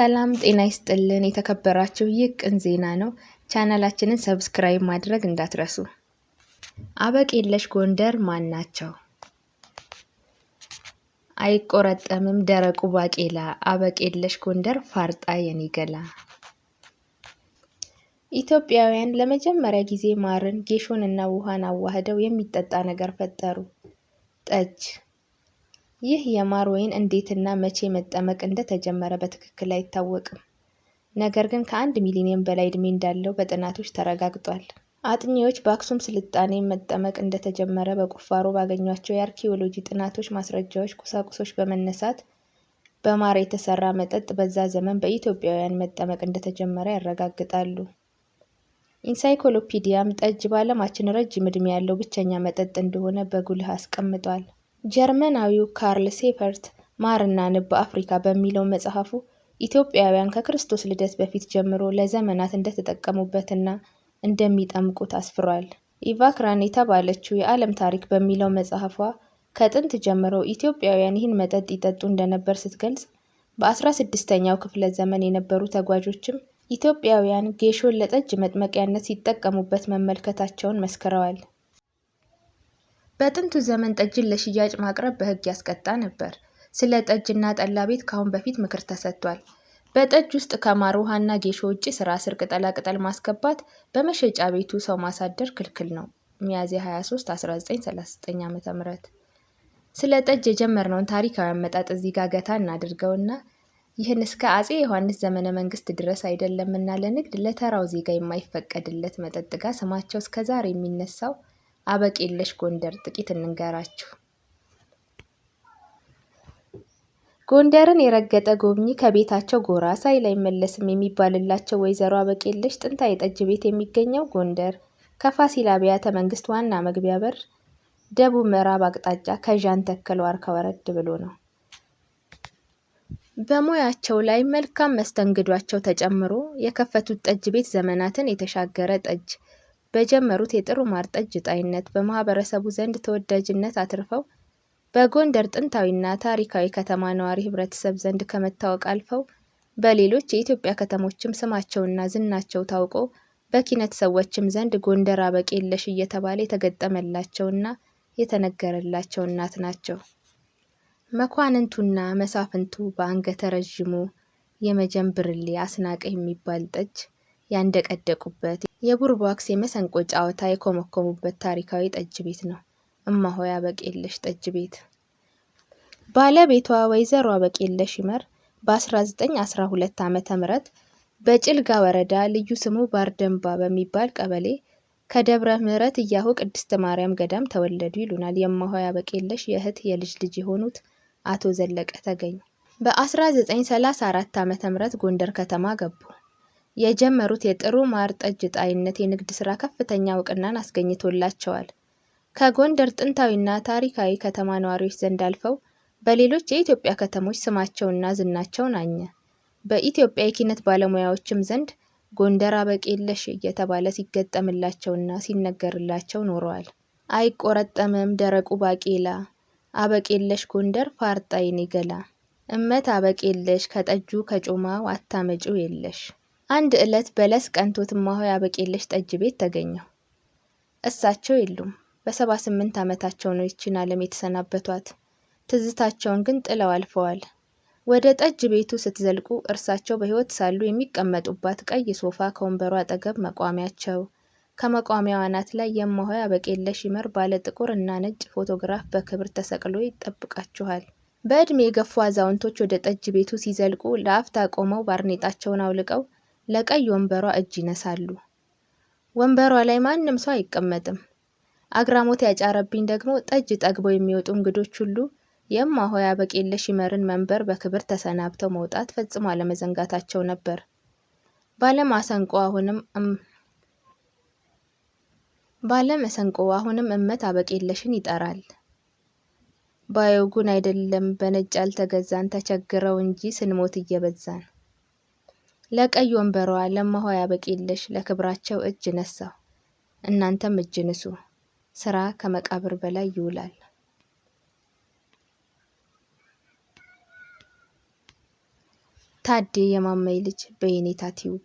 ሰላም ጤና ይስጥልን የተከበራችሁ ይህ ቅን ዜና ነው። ቻናላችንን ሰብስክራይብ ማድረግ እንዳትረሱ። አበቄለሽ ጎንደር ማን ናቸው? አይቆረጠምም ደረቁ ባቄላ፣ አበቄለሽ ጎንደር ፋርጣ የኔ ገላ። ኢትዮጵያውያን ለመጀመሪያ ጊዜ ማርን፣ ጌሾን እና ውሃን አዋህደው የሚጠጣ ነገር ፈጠሩ። ጠጅ። ይህ የማር ወይን እንዴትና መቼ መጠመቅ እንደተጀመረ በትክክል አይታወቅም። ነገር ግን ከ1 ሚሊዮን በላይ ዕድሜ እንዳለው በጥናቶች ተረጋግጧል። አጥኚዎች በአክሱም ስልጣኔ መጠመቅ እንደተጀመረ በቁፋሮ ባገኟቸው የአርኪኦሎጂ ጥናቶች ማስረጃዎች ቁሳቁሶች በመነሳት በማር የተሰራ መጠጥ በዛ ዘመን በኢትዮጵያውያን መጠመቅ እንደተጀመረ ያረጋግጣሉ። ኢንሳይክሎፒዲያም ጠጅ በዓለማችን ረጅም ዕድሜ ያለው ብቸኛ መጠጥ እንደሆነ በጉልህ አስቀምጧል። ጀርመናዊው ካርል ሴፐርት ማርና ንብ በአፍሪካ በሚለው መጽሐፉ ኢትዮጵያውያን ከክርስቶስ ልደት በፊት ጀምሮ ለዘመናት እንደተጠቀሙበትና እንደሚጠምቁት አስፍሯል። ኢቫ ክራን የተባለችው የዓለም ታሪክ በሚለው መጽሐፏ ከጥንት ጀምሮ ኢትዮጵያውያን ይህን መጠጥ ይጠጡ እንደነበር ስትገልጽ፣ በ16ኛው ክፍለ ዘመን የነበሩ ተጓዦችም ኢትዮጵያውያን ጌሾን ለጠጅ መጥመቂያነት ሲጠቀሙበት መመልከታቸውን መስክረዋል። በጥንቱ ዘመን ጠጅን ለሽያጭ ማቅረብ በሕግ ያስቀጣ ነበር። ስለ ጠጅና ጠላ ቤት ካሁን በፊት ምክር ተሰጥቷል። በጠጅ ውስጥ ከማር ውሃና ጌሾ ውጭ ስራ ስር ቅጠላቅጠል ማስገባት፣ በመሸጫ ቤቱ ሰው ማሳደር ክልክል ነው። ሚያዝያ 23 1939 ዓ.ም። ስለ ጠጅ የጀመርነውን ታሪካዊ አመጣጥ እዚህ ጋር ገታ እናድርገውና ይህን እስከ አጼ ዮሐንስ ዘመነ መንግስት ድረስ አይደለምና ለንግድ ለተራው ዜጋ የማይፈቀድለት መጠጥ ጋር ስማቸው እስከዛሬ የሚነሳው አበቄለሽ ጎንደር ጥቂት እንንገራችሁ። ጎንደርን የረገጠ ጎብኚ ከቤታቸው ጎራ ሳይል አይመለስም የሚባልላቸው ወይዘሮ አበቄለሽ ጥንታዊ ጠጅ ቤት የሚገኘው ጎንደር ከፋሲል አብያተ መንግስት ዋና መግቢያ በር ደቡብ ምዕራብ አቅጣጫ ከዣን ተከል ዋርካ ወረድ ብሎ ነው። በሙያቸው ላይ መልካም መስተንግዷቸው ተጨምሮ የከፈቱት ጠጅ ቤት ዘመናትን የተሻገረ ጠጅ በጀመሩት የጥሩ ማር ጠጅ ጣይነት በማህበረሰቡ ዘንድ ተወዳጅነት አትርፈው በጎንደር ጥንታዊና ታሪካዊ ከተማ ነዋሪ ህብረተሰብ ዘንድ ከመታወቅ አልፈው በሌሎች የኢትዮጵያ ከተሞችም ስማቸውና ዝናቸው ታውቆ በኪነት ሰዎችም ዘንድ ጎንደር አበቄለሽ እየተባለ የተገጠመላቸውና የተነገረላቸው እናት ናቸው። መኳንንቱና መሳፍንቱ በአንገተ ረዥሙ የመጀንብርሌ አስናቀ የሚባል ጠጅ ያንደቀደቁበት፣ የቡርቧክስ የመሰንቆ ጨዋታ የኮመኮሙበት ታሪካዊ ጠጅ ቤት ነው እማሆይ አበቄለሽ ጠጅ ቤት። ባለቤቷ ወይዘሮ አበቄለሽ ይመር በ1912 ዓ.ም በጭልጋ ወረዳ ልዩ ስሙ ባርደንባ በሚባል ቀበሌ ከደብረ ምሕረት እያሁ ቅድስት ማርያም ገዳም ተወለዱ ይሉናል የእማሆይ አበቄለሽ የእህት የልጅ ልጅ የሆኑት አቶ ዘለቀ ተገኝ። በ1934 ዓ.ም ጎንደር ከተማ ገቡ። የጀመሩት የጥሩ ማር ጠጅ ጣይነት የንግድ ሥራ ከፍተኛ እውቅናን አስገኝቶላቸዋል። ከጎንደር ጥንታዊና ታሪካዊ ከተማ ነዋሪዎች ዘንድ አልፈው በሌሎች የኢትዮጵያ ከተሞች ስማቸውና ዝናቸው ናኘ። በኢትዮጵያ የኪነት ባለሙያዎችም ዘንድ ጎንደር አበቄለሽ እየተባለ ሲገጠምላቸውና ሲነገርላቸው ኖረዋል። አይቆረጠምም ደረቁ ባቄላ፣ አበቄለሽ ጎንደር ፋርጣ የኔ ገላ፣ እመት አበቄለሽ ከጠጁ ከጮማው አታመጪው የለሽ። አንድ ዕለት በለስ ቀንቶት እማሆይ አበቄለሽ ጠጅ ቤት ተገኘሁ። እሳቸው የሉም። በ78 ዓመታቸው ነው ይችን ዓለም የተሰናበቷት። ትዝታቸውን ግን ጥለው አልፈዋል። ወደ ጠጅ ቤቱ ስትዘልቁ እርሳቸው በሕይወት ሳሉ የሚቀመጡባት ቀይ ሶፋ ከወንበሩ አጠገብ መቋሚያቸው፣ ከመቋሚያው አናት ላይ የእማሆይ አበቄለሽ ይመር ባለ ጥቁር እና ነጭ ፎቶግራፍ በክብር ተሰቅሎ ይጠብቃችኋል። በዕድሜ የገፉ አዛውንቶች ወደ ጠጅ ቤቱ ሲዘልቁ ለአፍታ ቆመው ባርኔጣቸውን አውልቀው ለቀይ ወንበሯ እጅ ይነሳሉ። ወንበሯ ላይ ማንም ሰው አይቀመጥም። አግራሞት ያጫረብኝ ደግሞ ጠጅ ጠግበው የሚወጡ እንግዶች ሁሉ የእማሆይ አበቄለሽ ይመርን መንበር በክብር ተሰናብተው መውጣት ፈጽሞ አለመዘንጋታቸው ነበር። ባለመሰንቆ አሁንም እመት አበቄለሽን ይጠራል። ባዮጉን አይደለም በነጭ ያልተገዛን ተቸግረው እንጂ ስንሞት እየበዛን። ለቀይ ወንበሯ ለእማሆይ አበቄለሽ ለክብራቸው እጅ ነሳው። እናንተም እጅ ንሱ። ስራ ከመቃብር በላይ ይውላል። ታዴ የማማይ ልጅ በየኔታ ቲዩብ